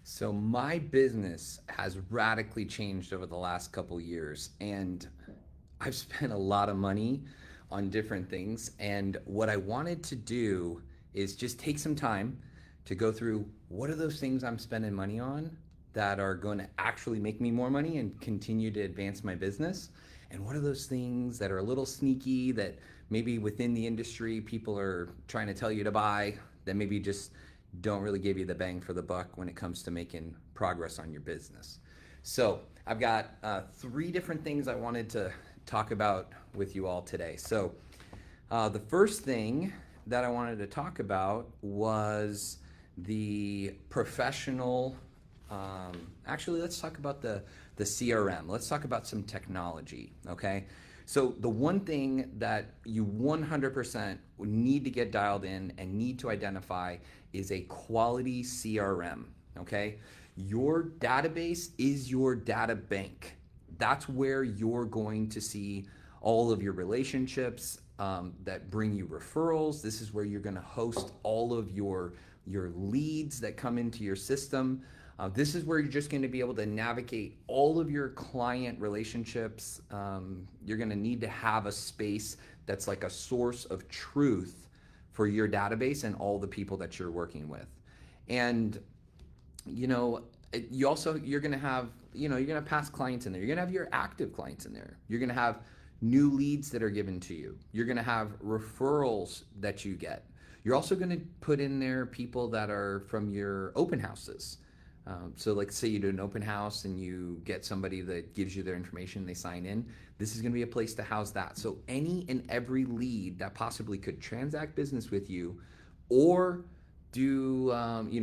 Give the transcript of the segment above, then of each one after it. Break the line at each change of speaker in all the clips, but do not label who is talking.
So my business has radically changed over the last couple years, and I've spent a lot of money on different things. And what I wanted to do is just take some time to go through what are those things I'm spending money on that are going to actually make me more money and continue to advance my business. And what are those things that are a little sneaky that maybe within the industry people are trying to tell you to buy that maybe just don't really give you the bang for the buck when it comes to making progress on your business. So I've got three different things I wanted to talk about with you all today. So the first thing that I wanted to talk about was the professional. Actually, let's talk about the CRM. Let's talk about some technology. Okay. So the one thing that you 100% need to get dialed in and need to identify is a quality CRM. Okay. Your database is your data bank. That's where you're going to see all of your relationships that bring you referrals. This is where you're going to host all of your leads that come into your system. This is where you're just going to be able to navigate all of your client relationships. You're going to need to have a space that's like a source of truth for your database and all the people that you're working with. And you know, you also you're going to have, you're going to have past clients in there. You're going to have your active clients in there. You're going to have new leads that are given to you. You're going to have referrals that you get. You're also going to put in there people that are from your open houses. So like say you do an open house and you get somebody that gives you their information, they sign in. This is going to be a place to house that. So any and every lead that possibly could transact business with you or do,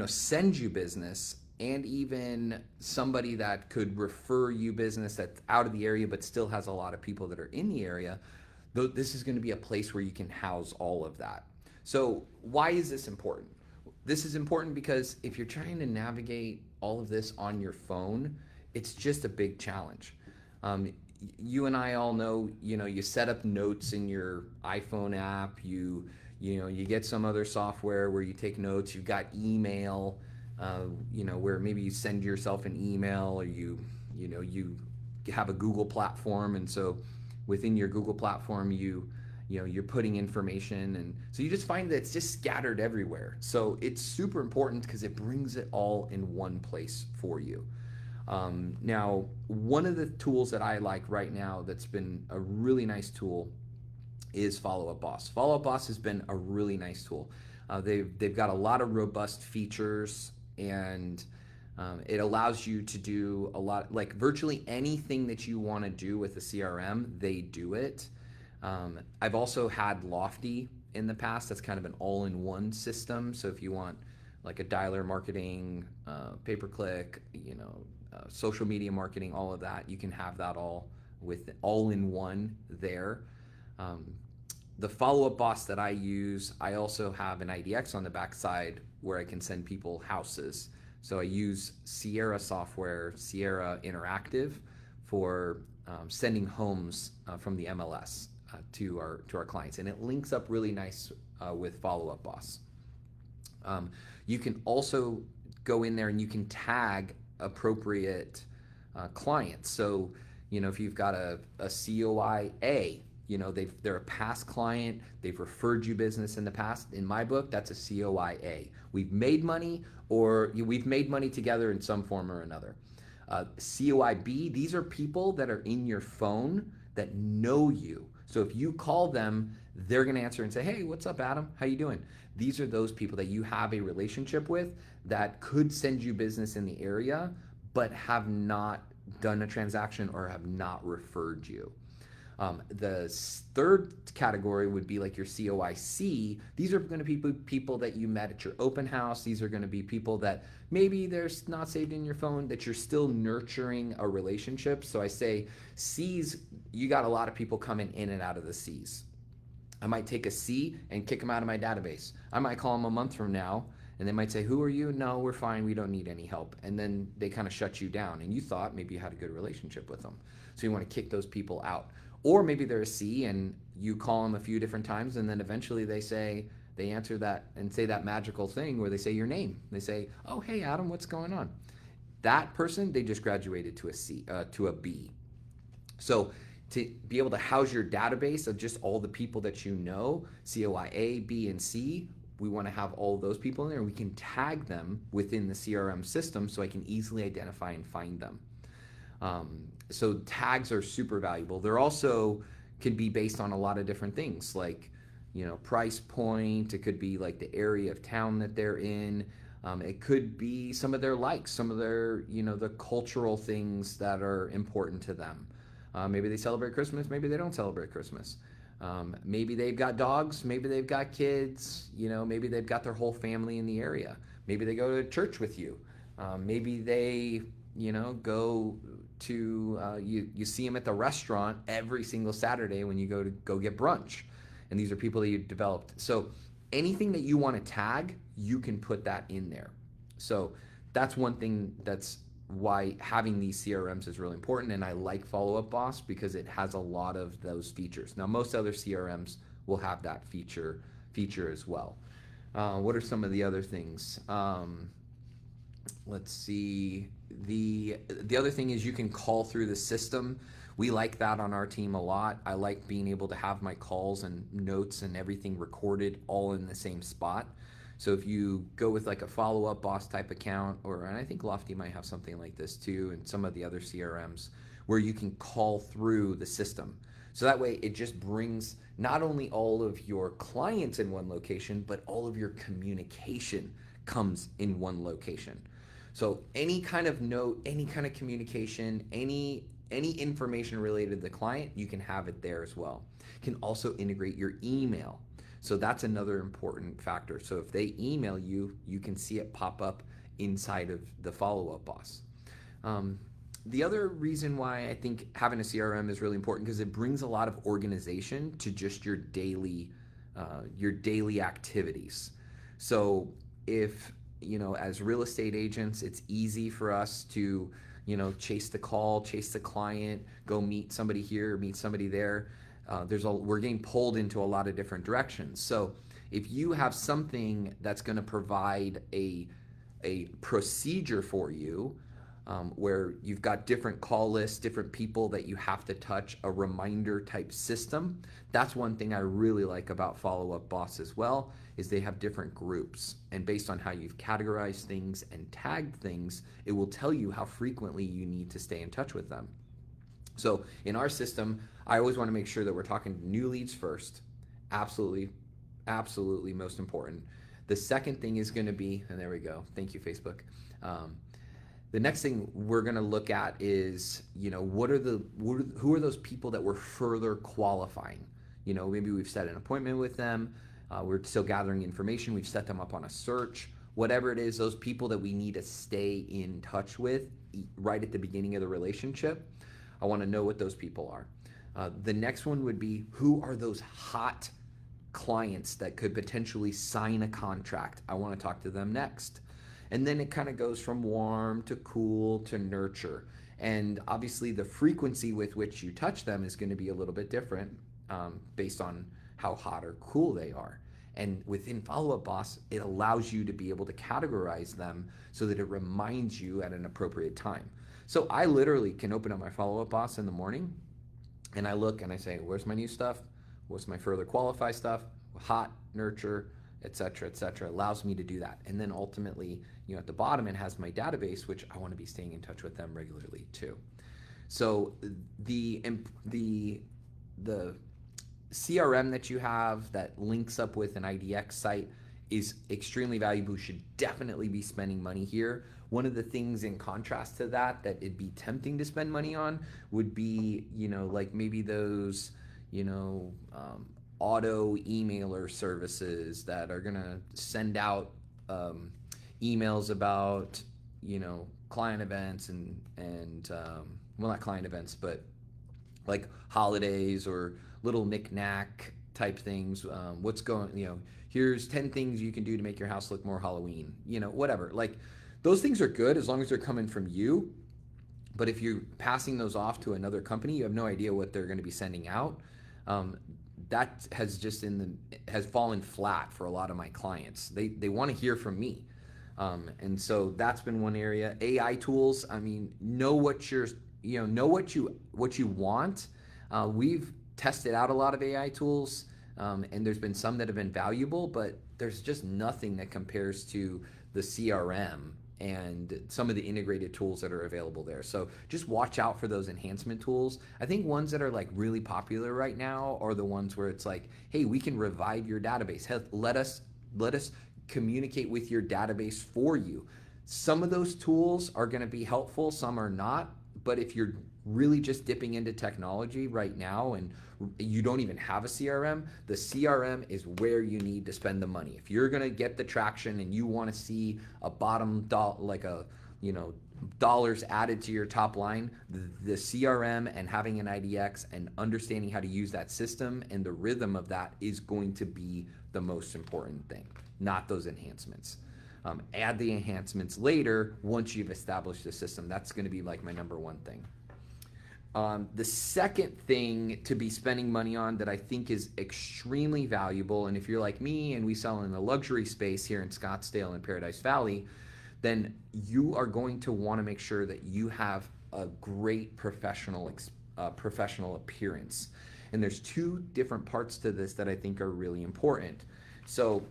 send you business, and even somebody that could refer you business that's out of the area but still has a lot of people that are in the area, this is going to be a place where you can house all of that. So why is this important? This is important because if you're trying to navigate all of this on your phone, it's just a big challenge. Um, you and I all know, you set up notes in your iPhone app. You get some other software where you take notes. You've got email, where maybe you send yourself an email, or you have a Google platform, and so within your Google platform, you're putting information, and so you just find that it's just scattered everywhere. So it's super important because it brings it all in one place for you. Now, one of the tools that I like right now that's been a really nice tool is Follow Up Boss. Follow Up Boss has been a really nice tool. They've got a lot of robust features, and it allows you to do a lot, like virtually anything that you want to do with a CRM, they do it. I've also had Lofty in the past. That's kind of an all-in-one system. So if you want like a dialer marketing, pay-per-click, social media marketing, all of that, you can have that all in one there. Um, the follow-up boss that I use, I also have an IDX on the backside where I can send people houses. So I use Sierra software, Sierra Interactive, for sending homes from the MLS to our clients, and it links up really nice with Follow Up Boss. You can also go in there and you can tag appropriate clients. So if you've got a COIA, they're a past client, they've referred you business in the past. In my book, that's a COIA. We've made money, or we've made money together in some form or another. COIB, these are people that are in your phone that know you. So if you call them, they're going to answer and say, "Hey, what's up, Adam? How you doing?" These are those people that you have a relationship with that could send you business in the area, but have not done a transaction or have not referred you. The third category would be like your COIC. These are going to be people that you met at your open house. These are going to be people that maybe they're not saved in your phone, that you're still nurturing a relationship. So I say C's, you got a lot of people coming in and out of the C's. I might take a C and kick them out of my database. I might call them a month from now, and they might say, "Who are you?" "No, we're fine. We don't need any help." And then they kind of shut you down, and you thought maybe you had a good relationship with them. So you want to kick those people out. Or maybe they're a C and you call them a few different times, and then eventually they They answer that and say that magical thing where they say your name. They say, "Oh, hey, Adam, what's going on?" That person, they just graduated to a C, to a B. So to be able to house your database of just all the people that you know, COIA, B, and C, we want to have all those people in there. We can tag them within the CRM system so I can easily identify and find them. So tags are super valuable. They're also can be based on a lot of different things like, price point. It could be like the area of town that they're in. It could be some of their likes, some of their, the cultural things that are important to them. Maybe they celebrate Christmas, maybe they don't celebrate Christmas. Maybe they've got dogs, maybe they've got kids, maybe they've got their whole family in the area. Maybe they go to church with you. Maybe they, go to, you see them at the restaurant every single Saturday when you go get brunch. And these are people that you developed. So anything that you want to tag, you can put that in there. So that's one thing that's why having these CRMs is really important. And I like Follow Up Boss because it has a lot of those features. Now, most other CRMs will have that feature as well. What are some of the other things? Let's see. The other thing is you can call through the system. We like that on our team a lot. I like being able to have my calls and notes and everything recorded all in the same spot. So if you go with like a Follow Up Boss type account, and I think Lofty might have something like this too, and some of the other CRMs, where you can call through the system. So that way it just brings not only all of your clients in one location, but all of your communication comes in one location. So any kind of note, any kind of communication, any information related to the client, you can have it there as well. You can also integrate your email. So that's another important factor. So if they email you, you can see it pop up inside of the Follow Up Boss. The other reason why I think having a CRM is really important because it brings a lot of organization to just your daily activities. So if, as real estate agents, it's easy for us to, chase the call, chase the client, go meet somebody here, meet somebody there. We're getting pulled into a lot of different directions. So if you have something that's going to provide a procedure for you, where you've got different call lists, different people that you have to touch, a reminder type system, that's one thing I really like about Follow Up Boss as well, is they have different groups. And based on how you've categorized things and tagged things, it will tell you how frequently you need to stay in touch with them. So in our system, I always want to make sure that we're talking new leads first. Absolutely, absolutely most important. The second thing is going to be, and there we go. Thank you, Facebook. The next thing we're going to look at is, who are those people that we're further qualifying? Maybe we've set an appointment with them. We're still gathering information. We've set them up on a search. Whatever it is, those people that we need to stay in touch with right at the beginning of the relationship, I want to know what those people are. The next one would be, who are those hot clients that could potentially sign a contract? I want to talk to them next. And then it kind of goes from warm to cool to nurture. And obviously the frequency with which you touch them is going to be a little bit different based on how hot or cool they are. And within Follow Up Boss, it allows you to be able to categorize them so that it reminds you at an appropriate time. So I literally can open up my Follow Up Boss in the morning and I look and I say, where's my new stuff? What's my further qualify stuff? Hot, nurture, et cetera, allows me to do that. And then ultimately, at the bottom, it has my database, which I want to be staying in touch with them regularly too. So the CRM that you have that links up with an IDX site is extremely valuable. You should definitely be spending money here. One of the things in contrast to that it'd be tempting to spend money on would be, like maybe those, auto emailer services that are gonna send out emails about, client events and well, not client events, but like holidays or little knick-knack type things. Here's 10 things you can do to make your house look more Halloween, whatever. Like those things are good as long as they're coming from you. But if you're passing those off to another company, you have no idea what they're going to be sending out. that has just has fallen flat for a lot of my clients. They want to hear from me. And so that's been one area. AI tools, I mean, know what you're, know what you want. We've tested out a lot of AI tools, and there's been some that have been valuable, but there's just nothing that compares to the CRM and some of the integrated tools that are available there. So just watch out for those enhancement tools. I think ones that are like really popular right now are the ones where it's like, hey, we can revive your database. Let us communicate with your database for you. Some of those tools are going to be helpful, some are not. But if you're really just dipping into technology right now and you don't even have a CRM, the CRM is where you need to spend the money. If you're going to get the traction and you want to see a bottom like a, dollars added to your top line, the CRM and having an IDX and understanding how to use that system and the rhythm of that is going to be the most important thing, not those enhancements. Add the enhancements later once you've established the system. That's going to be like my number one thing. The second thing to be spending money on that I think is extremely valuable, and if you're like me and we sell in the luxury space here in Scottsdale and Paradise Valley, then you are going to want to make sure that you have a great professional appearance. And there's two different parts to this that I think are really important. So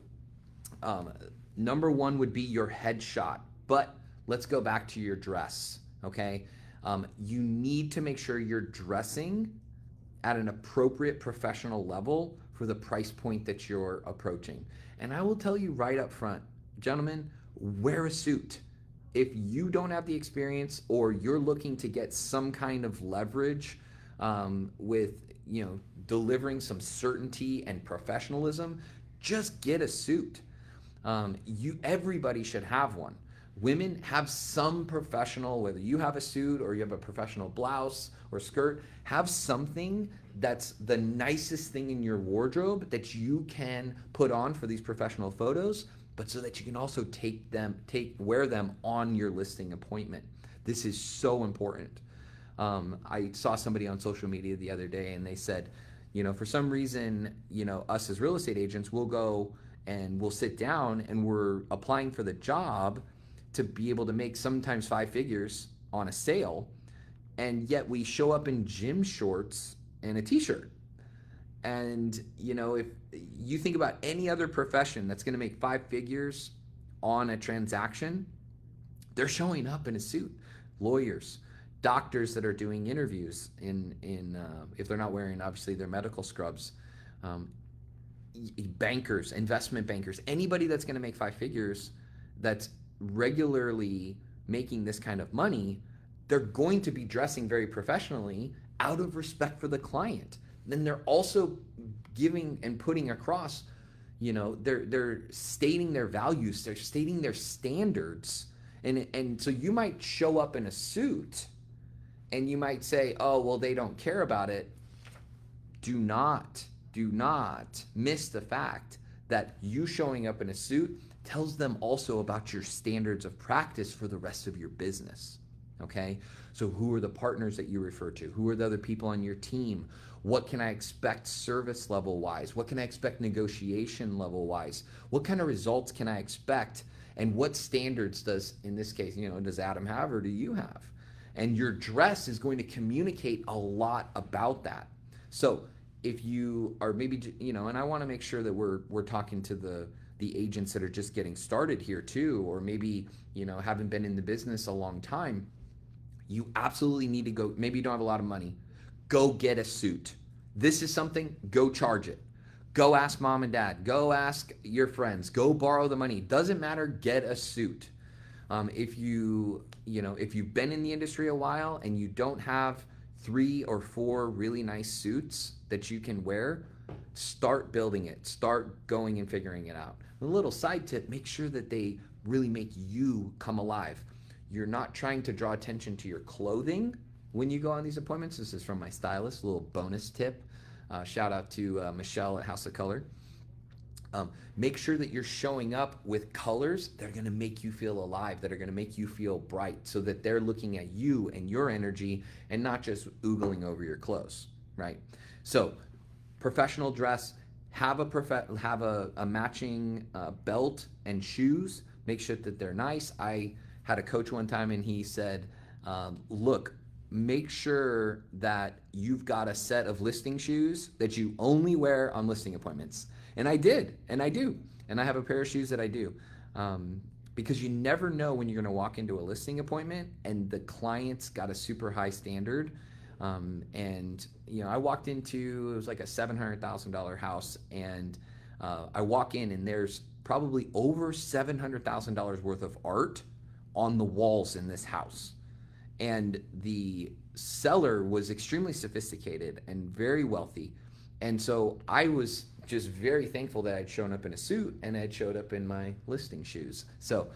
number one would be your headshot, but let's go back to your dress, okay? You need to make sure you're dressing at an appropriate professional level for the price point that you're approaching. And I will tell you right up front, gentlemen, wear a suit. If you don't have the experience or you're looking to get some kind of leverage with, delivering some certainty and professionalism, just get a suit. Everybody should have one. Women have some professional, whether you have a suit or you have a professional blouse or skirt, have something that's the nicest thing in your wardrobe that you can put on for these professional photos, but so that you can also wear them on your listing appointment. This is so important. I saw somebody on social media the other day and they said, for some reason, us as real estate agents, we'll go and we'll sit down and we're applying for the job to be able to make sometimes 5 figures on a sale, and yet we show up in gym shorts and a t-shirt. And if you think about any other profession that's going to make 5 figures on a transaction, they're showing up in a suit. Lawyers, doctors that are doing interviews in if they're not wearing obviously their medical scrubs, bankers, investment bankers, anybody that's going to make 5 figures that's regularly making this kind of money, they're going to be dressing very professionally out of respect for the client. Then they're also giving and putting across, they're stating their values, they're stating their standards. And so you might show up in a suit and you might say, oh, well, they don't care about it. Do not miss the fact that you showing up in a suit tells them also about your standards of practice for the rest of your business, okay? So who are the partners that you refer to? Who are the other people on your team? What can I expect service level wise? What can I expect negotiation level wise? What kind of results can I expect? And what standards does, in this case, does Adam have or do you have? And your dress is going to communicate a lot about that. So if you are maybe, and I want to make sure that we're talking to the agents that are just getting started here too, or maybe, haven't been in the business a long time, you absolutely need to go, maybe you don't have a lot of money, go get a suit. This is something, go charge it. Go ask mom and dad, go ask your friends, go borrow the money. Doesn't matter, get a suit. If you've been in the industry a while and you don't have 3 or 4 really nice suits that you can wear, start building it, start going and figuring it out. A little side tip, make sure that they really make you come alive. You're not trying to draw attention to your clothing when you go on these appointments. This is from my stylist, a little bonus tip. Shout out to Michelle at House of Color. Make sure that you're showing up with colors that are going to make you feel alive, that are going to make you feel bright, so that they're looking at you and your energy and not just oogling over your clothes, right? So professional dress, have a matching belt and shoes. Make sure that they're nice. I had a coach one time, and he said, "Look, make sure that you've got a set of listing shoes that you only wear on listing appointments." And I did, and I do, and I have a pair of shoes that I do. Because you never know when you're going to walk into a listing appointment and the client's got a super high standard. And I walked into, it was like a $700,000 house, and I walk in and there's probably over $700,000 worth of art on the walls in this house. And the seller was extremely sophisticated and very wealthy. And so I was just very thankful that I'd shown up in a suit and I'd showed up in my listing shoes. So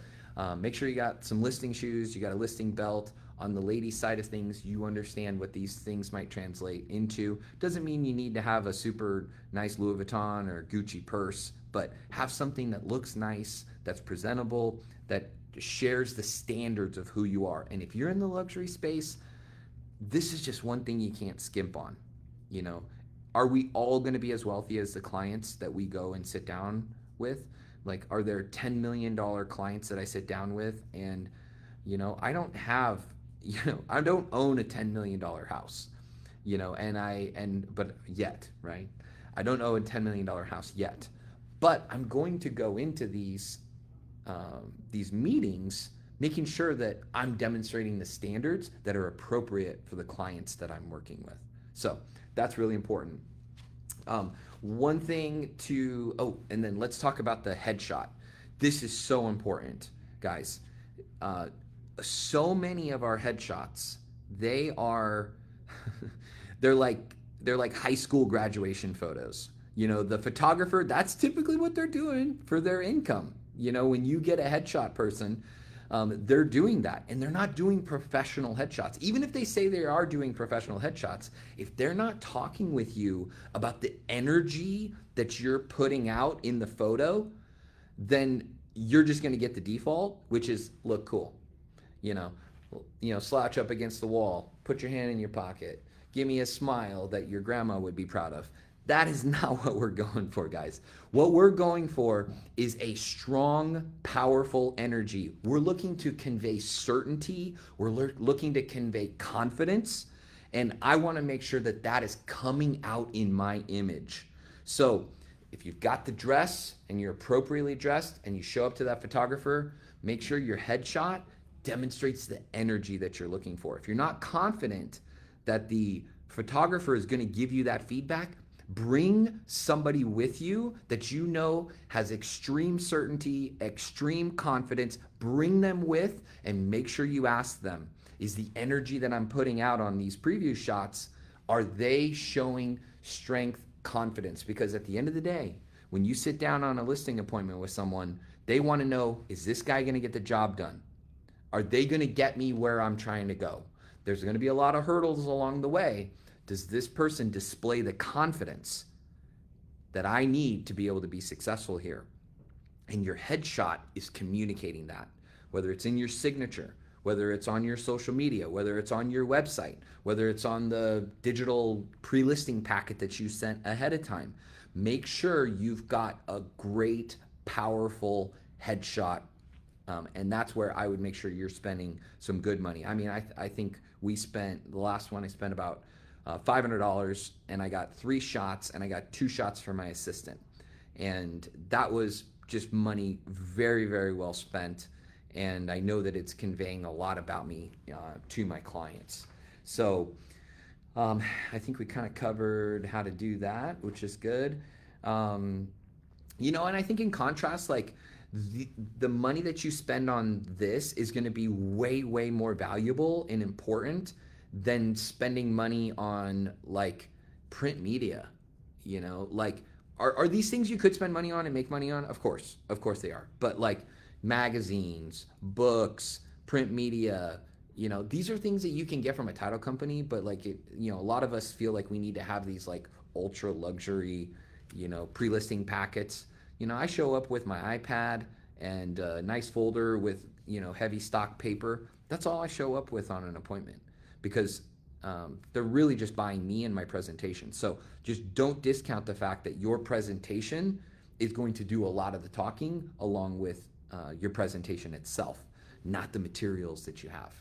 make sure you got some listing shoes, you got a listing belt. On the ladies' side of things, you understand what these things might translate into. Doesn't mean you need to have a super nice Louis Vuitton or Gucci purse, but have something that looks nice, that's presentable, that shares the standards of who you are. And if you're in the luxury space, this is just one thing you can't skimp on. Are we all going to be as wealthy as the clients that we go and sit down with? Like, are there $10 million clients that I sit down with? And, I don't have, I don't own a $10 million house, but yet, right? I don't own a $10 million house yet, but I'm going to go into these meetings making sure that I'm demonstrating the standards that are appropriate for the clients that I'm working with. So that's really important. One thing and then let's talk about the headshot. This is so important, guys. So many of our headshots, they're like high school graduation photos. The photographer, that's typically what they're doing for their income. When you get a headshot person, they're doing that, and they're not doing professional headshots. Even if they say they are doing professional headshots, if they're not talking with you about the energy that you're putting out in the photo, then you're just going to get the default, which is look cool. Slouch up against the wall, put your hand in your pocket, give me a smile that your grandma would be proud of. That is not what we're going for, guys. What we're going for is a strong, powerful energy. We're looking to convey certainty. We're looking to convey confidence. And I want to make sure that that is coming out in my image. So if you've got the dress and you're appropriately dressed and you show up to that photographer, make sure your headshot demonstrates the energy that you're looking for. If you're not confident that the photographer is going to give you that feedback, bring somebody with you that has extreme certainty, extreme confidence. Bring them with and make sure you ask them, is the energy that I'm putting out on these preview shots, are they showing strength, confidence? Because at the end of the day, when you sit down on a listing appointment with someone, they want to know, is this guy going to get the job done? Are they going to get me where I'm trying to go? There's going to be a lot of hurdles along the way. Does this person display the confidence that I need to be able to be successful here? And your headshot is communicating that, whether it's in your signature, whether it's on your social media, whether it's on your website, whether it's on the digital pre-listing packet that you sent ahead of time. Make sure you've got a great, powerful headshot. And that's where I would make sure you're spending some good money. I mean, I think the last one I spent about $500, and I got 3 shots, and I got 2 shots for my assistant. And that was just money very, very well spent. And I know that it's conveying a lot about me to my clients. So I think we kind of covered how to do that, which is good. And I think in contrast, like the money that you spend on this is going to be way, way more valuable and important than spending money on like print media. Like are these things you could spend money on and make money on? Of course they are. But like magazines, books, print media, these are things that you can get from a title company, but like a lot of us feel like we need to have these like ultra luxury, pre-listing packets. I show up with my iPad and a nice folder with, heavy stock paper. That's all I show up with on an appointment, because they're really just buying me and my presentation. So just don't discount the fact that your presentation is going to do a lot of the talking along with your presentation itself, not the materials that you have.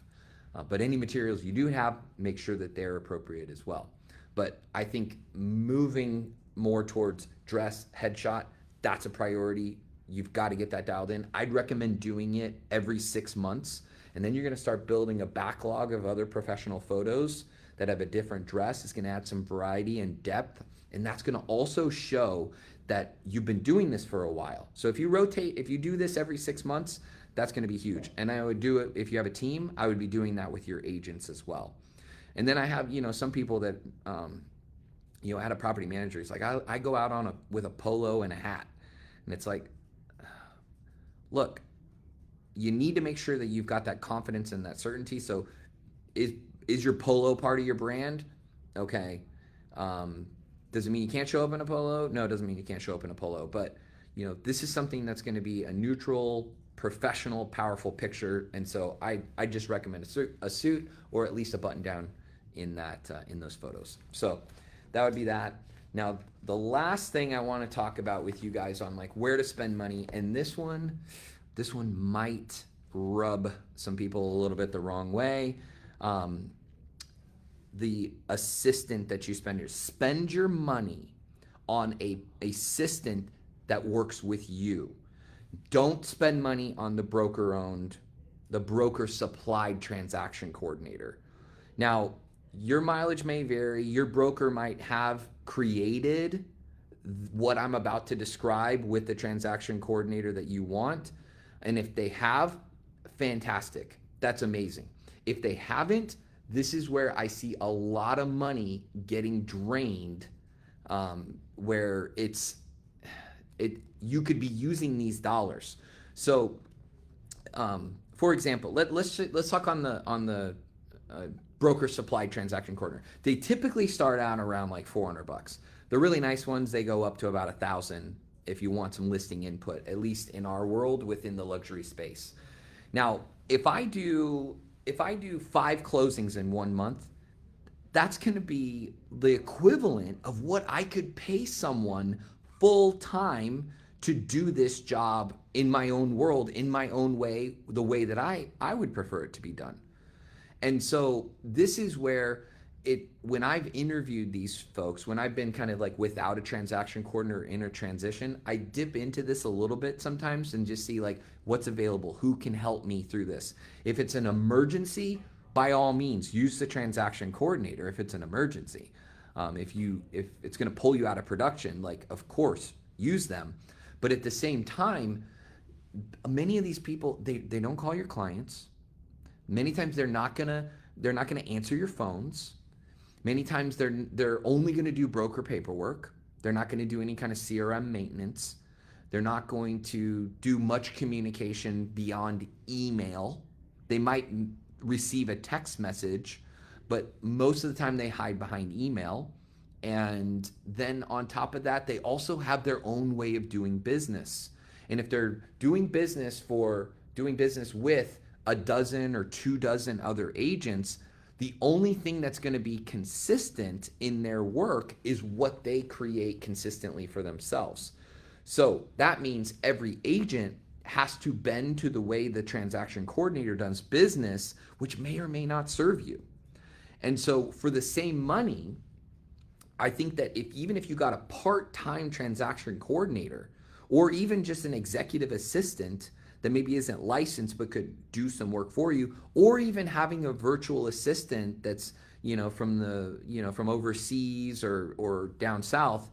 But any materials you do have, make sure that they're appropriate as well. But I think moving more towards dress, headshot, that's a priority. You've got to get that dialed in. I'd recommend doing it every 6 months. And then you're going to start building a backlog of other professional photos that have a different dress. It's going to add some variety and depth. And that's going to also show that you've been doing this for a while. So if you do this every 6 months, that's going to be huge. And I would do it if you have a team. I would be doing that with your agents as well. And then I have, some people that, at a property manager, it's like I go out with a polo and a hat, and it's like, look, you need to make sure that you've got that confidence and that certainty. So, is your polo part of your brand? Okay. Does it mean you can't show up in a polo? No, it doesn't mean you can't show up in a polo. But this is something that's going to be a neutral, professional, powerful picture. And so I just recommend a suit or at least a button down in those photos. So that would be that. Now, the last thing I want to talk about with you guys on like where to spend money, and this one might rub some people a little bit the wrong way. The assistant that you spend your money on a assistant that works with you. Don't spend money on the broker supplied transaction coordinator. Now, your mileage may vary. Your broker might have created what I'm about to describe with the transaction coordinator that you want. And if they have, fantastic. That's amazing. If they haven't, this is where I see a lot of money getting drained, where you could be using these dollars. So, for example, let's talk on the broker supplied transaction coordinator. They typically start out around like $400. The really nice ones, they go up to about $1,000 if you want some listing input, at least in our world within the luxury space. Now, if I do 5 closings in 1 month, that's going to be the equivalent of what I could pay someone full time to do this job in my own world, in my own way, the way that I would prefer it to be done. And so this is where when I've interviewed these folks, when I've been kind of like without a transaction coordinator in a transition, I dip into this a little bit sometimes and just see like what's available, who can help me through this. If it's an emergency, by all means, use the transaction coordinator if it's an emergency. If it's going to pull you out of production, like of course, use them. But at the same time, many of these people, they don't call your clients. Many times they're not gonna answer your phones. Many times they're only gonna do broker paperwork. They're not gonna do any kind of CRM maintenance. They're not going to do much communication beyond email. They might receive a text message, but most of the time they hide behind email. And then on top of that, they also have their own way of doing business. And if they're doing business with a dozen or 24 other agents, the only thing that's going to be consistent in their work is what they create consistently for themselves. So that means every agent has to bend to the way the transaction coordinator does business, which may or may not serve you. And so for the same money, I think that even if you got a part-time transaction coordinator or even just an executive assistant that maybe isn't licensed but could do some work for you, or even having a virtual assistant that's from overseas or down south,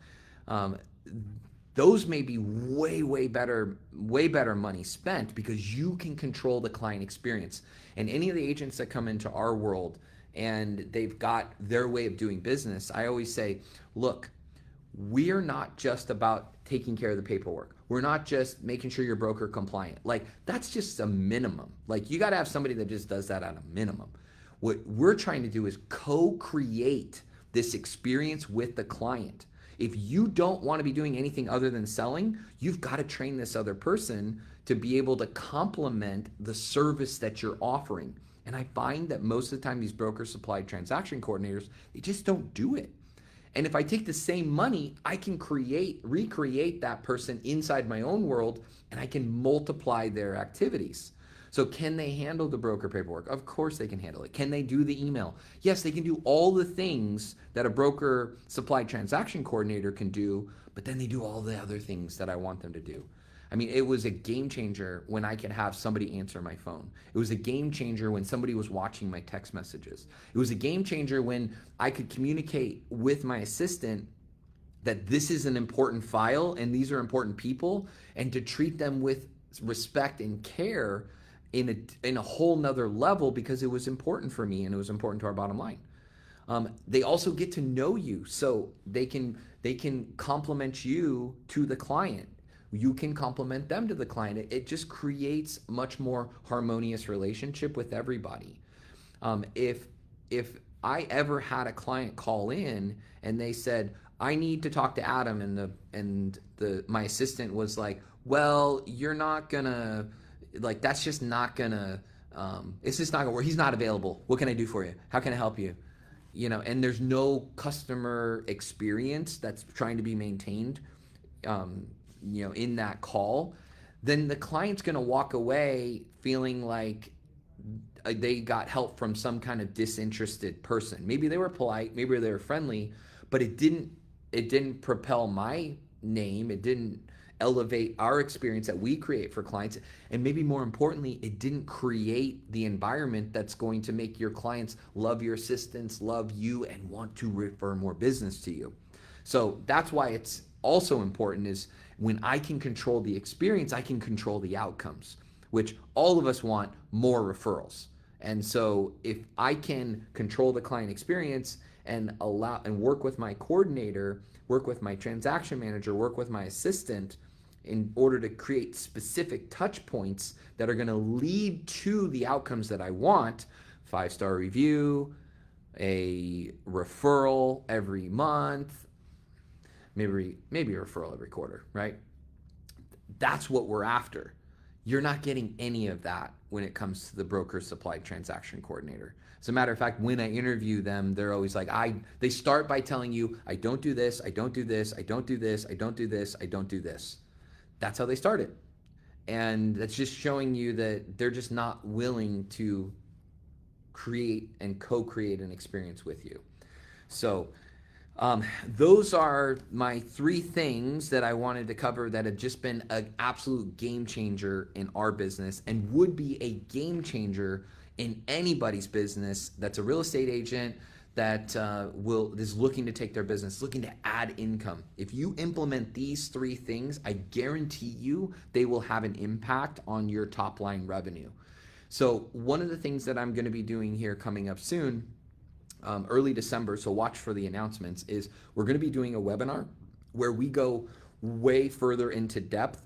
those may be way better money spent because you can control the client experience. And any of the agents that come into our world and they've got their way of doing business, I always say, look, we are not just about taking care of the paperwork. We're not just making sure you're broker compliant. Like that's just a minimum. Like you got to have somebody that just does that at a minimum. What we're trying to do is co-create this experience with the client. If you don't want to be doing anything other than selling, you've got to train this other person to be able to complement the service that you're offering. And I find that most of the time these broker supplied transaction coordinators, they just don't do it. And if I take the same money, I can recreate that person inside my own world, and I can multiply their activities. So can they handle the broker paperwork? Of course they can handle it. Can they do the email? Yes, they can do all the things that a broker supplied transaction coordinator can do, but then they do all the other things that I want them to do. I mean, it was a game changer when I could have somebody answer my phone. It was a game changer when somebody was watching my text messages. It was a game changer when I could communicate with my assistant that this is an important file and these are important people, and to treat them with respect and care in a whole nother level, because it was important for me and it was important to our bottom line. They also get to know you, so they can compliment you to the client. You can compliment them to the client. It just creates much more harmonious relationship with everybody. If I ever had a client call in and they said, I need to talk to Adam, and my assistant was like, well, you're not gonna, like, that's just not gonna, it's just not gonna work. He's not available. What can I do for you? How can I help you? And there's no customer experience that's trying to be maintained, in that call, then the client's going to walk away feeling like they got help from some kind of disinterested person. Maybe they were polite, maybe they were friendly, but it didn't propel my name. It didn't elevate our experience that we create for clients. And maybe more importantly, it didn't create the environment that's going to make your clients love your assistants, love you, and want to refer more business to you. So that's why it's also important, is when I can control the experience, I can control the outcomes, which all of us want more referrals. And so if I can control the client experience and work with my coordinator, work with my transaction manager, work with my assistant in order to create specific touch points that are going to lead to the outcomes that I want, 5-star review, a referral every month, maybe a referral every quarter, right? That's what we're after. You're not getting any of that when it comes to the broker supplied transaction coordinator. As a matter of fact, when I interview them, they're always like, they start by telling you, I don't do this, I don't do this, I don't do this, I don't do this, I don't do this. That's how they started. And that's just showing you that they're just not willing to create and co-create an experience with you. So those are my 3 things that I wanted to cover that have just been an absolute game changer in our business, and would be a game changer in anybody's business that's a real estate agent that is looking to take their business, looking to add income. If you implement these 3 things, I guarantee you they will have an impact on your top line revenue. So one of the things that I'm going to be doing here coming up soon, early December, so watch for the announcements, is we're going to be doing a webinar where we go way further into depth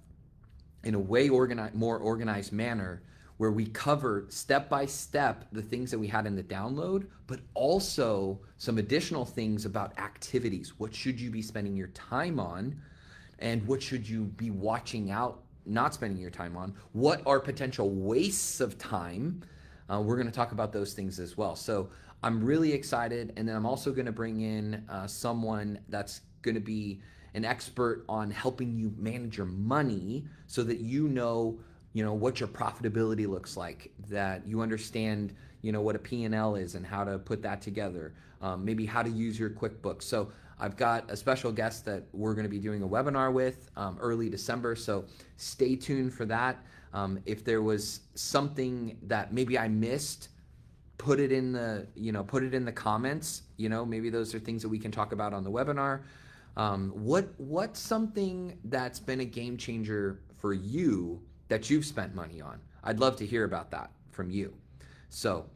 in a way more organized manner, where we cover step by step the things that we had in the download, but also some additional things about activities. What should you be spending your time on, and what should you be watching out not spending your time on? What are potential wastes of time? We're going to talk about those things as well. So I'm really excited. And then I'm also going to bring in someone that's going to be an expert on helping you manage your money, so that you know what your profitability looks like, that you understand what a P&L is and how to put that together, maybe how to use your QuickBooks. So I've got a special guest that we're going to be doing a webinar with early December, so stay tuned for that. If there was something that maybe I missed, put it in the comments. Maybe those are things that we can talk about on the webinar. What's something that's been a game changer for you that you've spent money on? I'd love to hear about that from you. So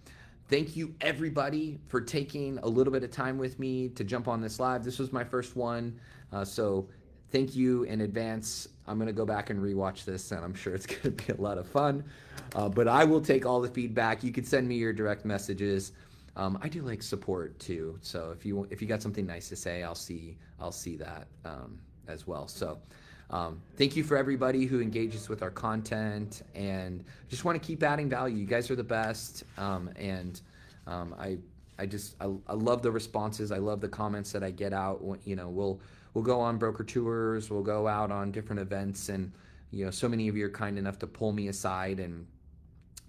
thank you everybody for taking a little bit of time with me to jump on this live. This was my first one. So thank you in advance. I'm going to go back and rewatch this, and I'm sure it's going to be a lot of fun. But I will take all the feedback. You can send me your direct messages. I do like support too. So if you got something nice to say, I'll see that as well. So Thank you for everybody who engages with our content, and just want to keep adding value. You guys are the best, and I I love the responses. I love the comments that I get out. We'll go on broker tours. We'll go out on different events, and so many of you are kind enough to pull me aside and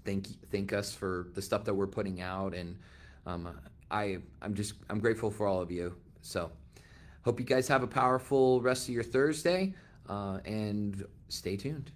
thank us for the stuff that we're putting out. And um, I'm grateful for all of you. So hope you guys have a powerful rest of your Thursday, and stay tuned.